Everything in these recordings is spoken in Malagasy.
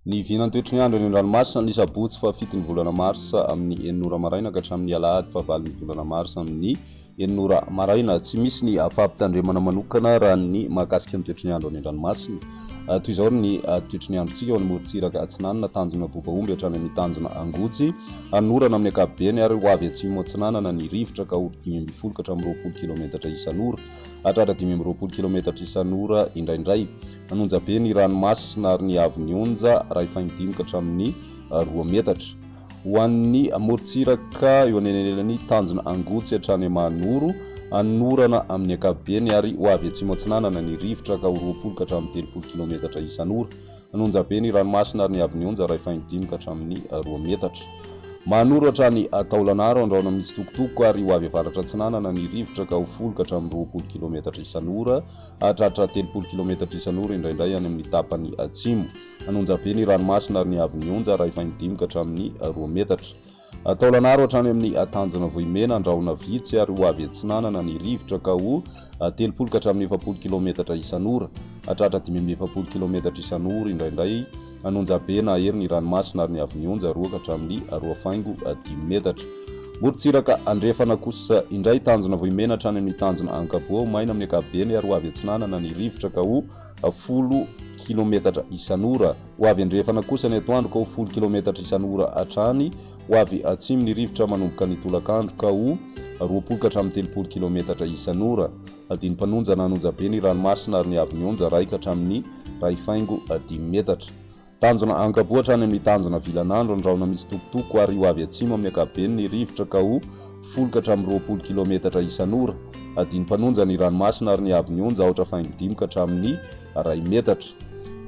Ny vinany toetry ny andro eny an-dranomasina ny sabotsy fa 7 ny volana marsa amin'ny 9 maraina ka hatramin'ny alahady fa 9 ny volana marsa amin'ny 9 maraina. Tsy misy ny fahampitandremana manokana raha ny mahakasika ny toetry ny andro eny an-dranomasina. Toy izao ny toetry ny androntsika ao Morotsiraka Atsinanana tanjona Bobaomby hatrany amin'ny tanjona Angotsy, anorana amin'ny ankapobeny ary ho avy atsimo Atsinanana ny rivotra ka ory 520 ka hatramin'ny 20 kilometatra isan'ora, hatratra 520 kilometatra isan'ora indraindray. Anonjabe ny ranomasina ary ny avy ny onja raha ifagnidimy ka hatramin'ny 2 metatra. Ho an'ny Morotsiraka eo anelanelan'ny tanjona Angotsy hatrany Manoro, anorana amin'ny ankapobeny ary ho avy atsimo Atsinanana ny rivotra ka ho 20 ka hatramin'ny 30 kilometatra isan'ora. Anonjabe ny ranomasina ary ny avy ny onja raha ifagnidimy ka hatramin'ny 2 metatra. Manoro hatrany Taolanaro andraona misy tokotoko ary ho avy avaratra Atsinanana ny rivotra ka ho 10 ka hatramin'ny 20 kilometatra isan'ora, hatratra 30 kilometatra isan'ora indraindray any amin'ny tapany atsimo. Anonjabe ny ranomasina ary ny avy ny onja raha ifagnidimy ka hatramin'ny 2 metatra. Taolanaro hatrany amin'ny tanjona Vohimena andraona vitsy ary ho avy Atsinanana ny rivotra ka ho 30 ka hatramin'ny 70 kilometatra isan'ora, hatratra 570 kilometatra isan'ora indraindray. Anonjabe na hery ny ranomasina ary ny avy ny onja 2 ka hatramin'ny 2.5 metatra. Morotsiraka andrefana kosa indray tanjona Vohimena hatrany amin'ny tanjona Ankaboa maina amin'ny ankapobeny ary ho avy Atsinanana ny rivotra ka ho 10 kilometatra isan'ora. Ho avy andrefana kosa ny atoandro ka ho 10 kilometatra isan'ora hatrany ho avy atsimo ny rivotra manomboka ny tolakandro ka ho 20 ka hatramin'ny 30 kilometatra isan'ora. Adiny mpanonja anonjabe ny ranomasina ary ny avy ny onja 1 ka hatramin'ny 2.5 metatra. Tanjona Ankaboa hatrany amin'ny tanjona Vilanandro andraona misy tokotoko ary ho avy atsimo amin'ny ankapobeny ny rivotra ka ho 10 ka hatramin'ny 20 kilometatra isan'ora. Adiny mpanonja ny ranomasina ary ny avy ny onja 4.5 ka hatramin'ny 2 metatra.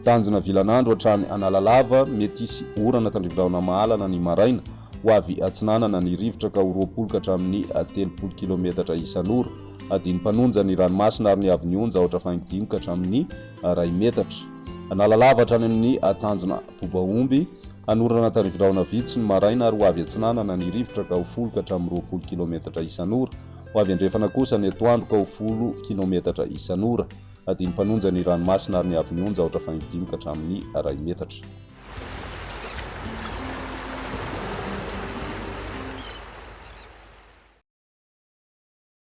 Tanjona Vilanandro hatrany Analalava mety hisy orana tandrivondraona mahalana ny maraina, ho avy Atsinanana ny rivotra ka ho 20 ka hatramin'ny 30 kilometatra isan'ora. Adiny mpanonja ny ranomasina ary ny avy ny onja 4.5 ka hatramin'ny 2 metatra. Analalava hatrany amin'ny tanjona Bobaomby, anorana tandrivondraona vitsy ny maraina ary ho avy Atsinanana ny rivotra ka ho 10 ka hatramin'ny 20 kilometatra isan'ora. Ho avy andrefana kosa ny atoandro ka ho 10 kilometatra isan'ora. Adiny mpanonja ny ranomasina ary ny avy ny onja 4.5 ka hatramin'ny 2 metatra.